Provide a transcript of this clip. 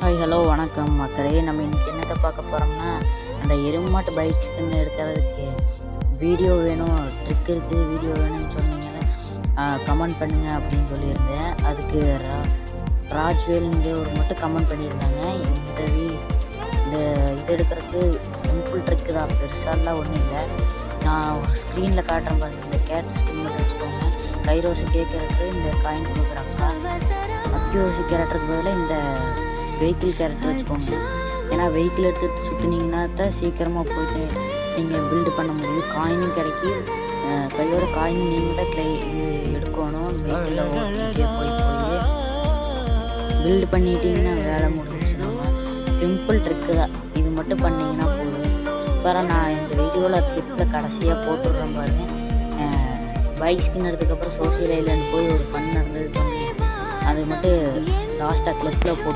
Hi hello வணக்கம் மக்களே. நம்ம இன்றைக்கி என்னத்தை பார்க்க போகிறோம்னா, அந்த எருமாட்டு பைக்ஸ்ன்னு எடுக்கிறதுக்கு வீடியோ வேணும், ட்ரிக் இருக்குது, வீடியோ வேணும்னு சொன்னீங்கன்னா கமெண்ட் பண்ணுங்கள் அப்படின்னு சொல்லியிருந்தேன். அதுக்கு ராஜ்வேலுங்க ஒரு மட்டும் கமெண்ட் பண்ணியிருந்தாங்க. இந்த இது எடுக்கிறதுக்கு சிம்பிள் ட்ரிக்கு தான், பெருசாலாம் ஒன்றும் இல்லை. நான் ஒரு ஸ்க்ரீனில் காட்டுறேன் பாருங்கள். இந்த கேட் ஸ்கின் மட்டும் வச்சுக்கோங்க. கைரோசி கேட்கறதுக்கு இந்த காயின் கொடுக்குறாங்க. அக்யூசி கேரக்டருக்கு பதிலாக இந்த வெஹிக்கிள் கேரக்டர் வச்சுக்கோங்க. ஏன்னா வெஹிக்கிள் எடுத்து சுற்றுனீங்கன்னா தான் சீக்கிரமாக போயிட்டு நீங்கள் பில்டு பண்ண முடியும். காயினும் கிடைக்கி, கையோட காயினும் நீங்கள் தான் இது எடுக்கணும். வெஹிக்கிளில் ஓட்டிகிட்டே போய் பில்டு பண்ணிட்டீங்கன்னா வேலை முடிஞ்சிச்சு. நம்ம சிம்பிள் ட்ரிக்கு தான், இது மட்டும் பண்ணிங்கன்னா போதும். வேறு நான் இந்த வீடியோவில் கிளிப்பில் கடைசியாக போட்டுடுறேன் பாருங்க. பைக் ஸ்கின் எடுத்ததுக்கப்புறம் சோசியல் ஐலாண்டு போய் ஒரு ஃபன் நடந்தது பண்ணி அது மட்டும் லாஸ்ட்டாக கிளிப்பில் போட்டு